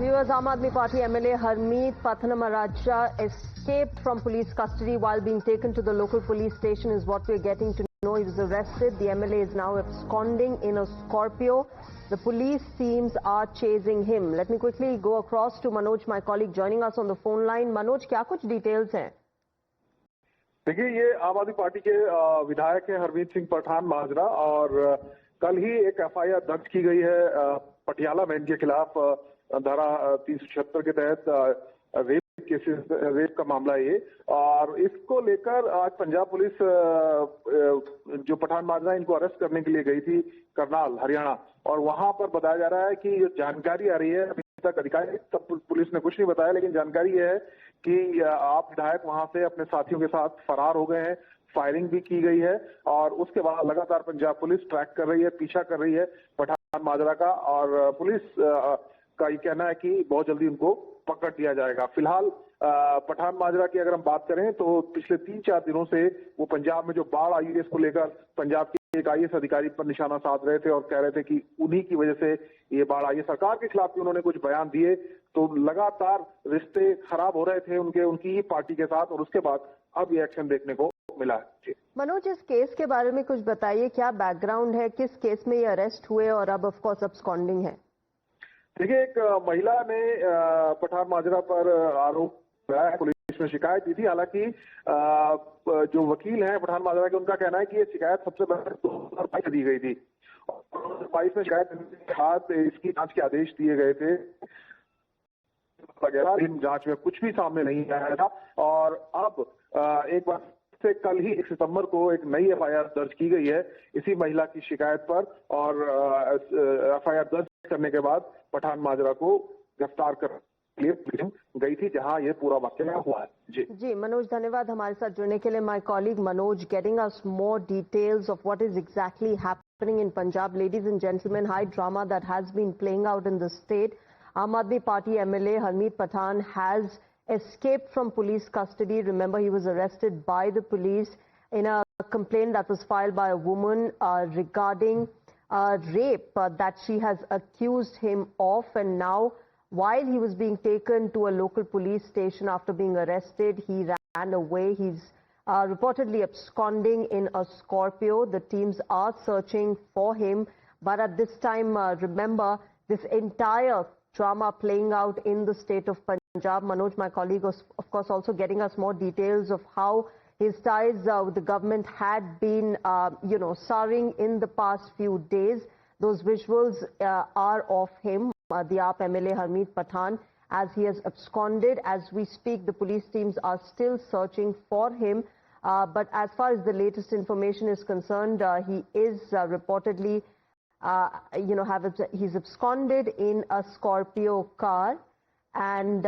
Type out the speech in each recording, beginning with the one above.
Viewers, Aam Aadmi Party MLA Harmeet Pathanamaraja escaped from police custody while being taken to the local police station is what we're getting to know. He was arrested. The MLA is now absconding in a Scorpio. The police teams are chasing him. Let me quickly go across to Manoj, my colleague, joining us on the phone line. Manoj, क्या कुछ details हैं? देखिए, ये आम आदमी party के विधायक हैं हरमीत सिंह पठान माजरा, और कल ही एक एफआईआर दर्ज की गई है पटियाला में इनके खिलाफ धारा 376 के तहत रेप का मामला है ये। और इसको लेकर आज पंजाब पुलिस जो पठान माजरा इनको अरेस्ट करने के लिए गई थी करनाल हरियाणा, और वहां पर बताया जा रहा है कि जो जानकारी आ रही है, अभी तक अधिकारी तब पुलिस ने कुछ नहीं बताया, लेकिन जानकारी ये है कि आप विधायक वहां से अपने साथियों के साथ फरार हो गए हैं, फायरिंग भी की गई है, और उसके बाद लगातार पंजाब पुलिस ट्रैक कर रही है, पीछा कर रही है पठान माजरा का, और पुलिस का ये कहना है कि बहुत जल्दी उनको पकड़ लिया जाएगा। फिलहाल पठान माजरा की अगर हम बात करें तो पिछले 3-4 दिनों से वो पंजाब में जो बाढ़ आई है इसको लेकर पंजाब के एक आईएएस अधिकारी पर निशाना साध रहे थे और कह रहे थे कि उन्हीं की वजह से ये बाढ़ आई है। सरकार के खिलाफ भी उन्होंने कुछ बयान दिए, तो लगातार रिश्ते खराब हो रहे थे उनकी ही पार्टी के साथ, और उसके बाद अब ये एक्शन देखने को मिला है। मनोज, इस केस के बारे में कुछ बताइए, क्या बैकग्राउंड है, किस केस में ये अरेस्ट हुए और अब ऑफकोर्स अब्सकॉन्डिंग है? देखिए, एक महिला ने पठान माजरा पर आरोप लगाया, पुलिस में शिकायत दी थी। हालांकि जो वकील हैं पठान माजरा के, उनका कहना है कि ये शिकायत सबसे पहले 2022 में दी गई थी, और 2022 में शिकायत देने के बाद इसकी जांच के आदेश दिए गए थे वगैरह। इन जांच में कुछ भी सामने नहीं आया था, और अब एक बार से कल ही 1 सितंबर को एक नई एफआईआर दर्ज की गई है इसी महिला की शिकायत पर, और एफआईआर दर्ज करने के बाद पठान माजरा को गिरफ्तार कर गई थी जहां ये पूरा वाकया हुआ है। जी मनोज, धन्यवाद हमारे साथ जुड़ने के लिए। My colleague Manoj getting us more details of what is exactly happening in Punjab. Ladies and gentleman, high drama that has been playing out in the state. Aam Aadmi Party MLA Harmeet Pathan has escaped from police custody. Remember, he was arrested by the police in a complaint that was filed by a woman regarding rape that she has accused him of. And now, while he was being taken to a local police station after being arrested, he ran away. He's reportedly absconding in a Scorpio. The teams are searching for him. But at this time, remember, this entire drama playing out in the state of Punjab. Manoj, my colleague, was of course also getting us more details of how his ties with the government had been, souring in the past few days. Those visuals are of him, the AAP MLA Harmeet Pathan, as he has absconded. As we speak, the police teams are still searching for him. But as far as the latest information is concerned, he is reportedly he's absconded in a Scorpio car, and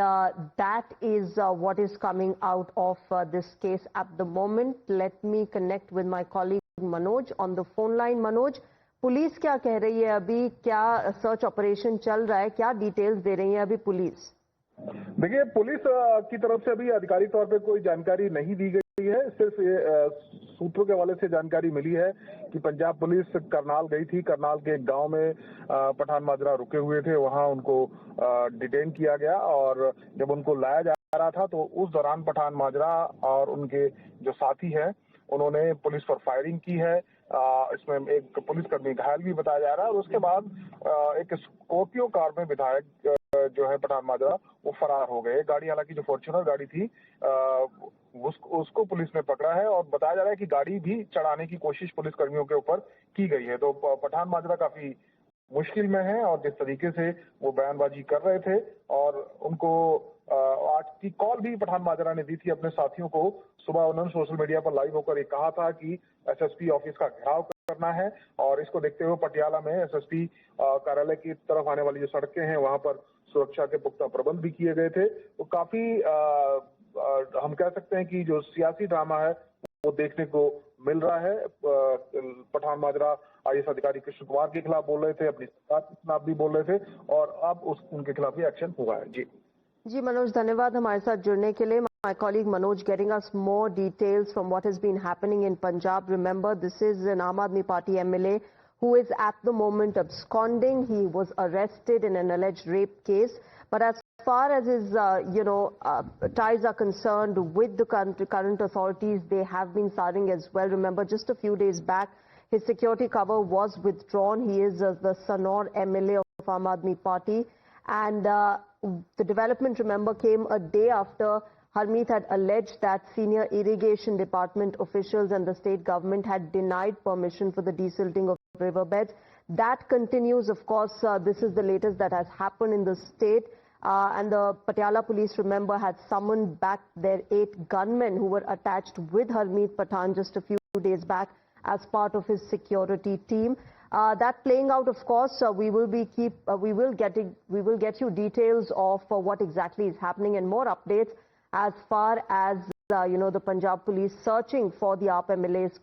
that is what is coming out of this case at the moment. Let me connect with my colleague Manoj on the phone line. Manoj, police क्या कह रही है अभी? क्या search operation चल रहा है? क्या डिटेल्स दे रही है अभी पुलिस? देखिए, पुलिस की तरफ से अभी आधिकारिक तौर पे कोई जानकारी नहीं दी गई है। सिर्फ ये सूत्रों के हवाले से जानकारी मिली है कि पंजाब पुलिस करनाल गई थी। करनाल के एक गांव में पठान माजरा रुके हुए थे, वहां उनको डिटेन किया गया, और जब उनको लाया जा रहा था तो उस दौरान पठान माजरा और उनके जो साथी हैं उन्होंने पुलिस पर फायरिंग की है। इसमें एक पुलिसकर्मी घायल भी बताया जा रहा है, और उसके बाद एक स्कॉर्पियो कार में विधायक जो है पठान माजरा वो फरार हो गए। गाड़ी, हालांकि जो फॉर्च्यूनर गाड़ी थी उसको पुलिस ने पकड़ा है, और बताया जा रहा है कि गाड़ी भी चढ़ाने की कोशिश पुलिस कर्मियों के ऊपर की गई है। तो पठान माजरा काफी मुश्किल में है, और जिस तरीके से वो बयानबाजी कर रहे थे, और उनको आज की कॉल भी पठान माजरा ने दी थी अपने साथियों को। सुबह उन्होंने सोशल मीडिया पर लाइव होकर ये कहा था कि एसएसपी ऑफिस का घेराव करना है, और इसको देखते हुए पटियाला में एसएसपी कार्यालय की तरफ आने वाली जो सड़कें हैं वहां पर सुरक्षा के पुख्ता प्रबंध भी किए गए थे। तो काफी हम कह सकते हैं कि जो सियासी ड्रामा है वो देखने को मिल रहा है। पठान माजरा आईएएस अधिकारी कृष्ण कुमार के खिलाफ बोल रहे थे, अपनी सरकार के खिलाफ भी बोल रहे थे, और अब उनके खिलाफ भी एक्शन हुआ है। जी मनोज, धन्यवाद हमारे साथ जुड़ने के लिए। My colleague Manoj getting us more details from what has been happening in Punjab. Remember, this is an Aam Aadmi Party MLA who is at the moment absconding. He was arrested in an alleged rape case. But as far as his, ties are concerned with the current authorities, they have been souring as well. Remember, just a few days back, his security cover was withdrawn. He is the Sanor MLA of Aam Aadmi Party. And the development, remember, came a day after Harmeet had alleged that senior irrigation department officials and the state government had denied permission for the desilting of riverbeds. That continues, of course. This is the latest that has happened in the state. And the Patiala police, remember, had summoned back their 8 gunmen who were attached with Harmeet Pathan just a few days back as part of his security team. That playing out, of course, we will get you details of what exactly is happening and more updates as far as the Punjab police searching for the AAP MLA is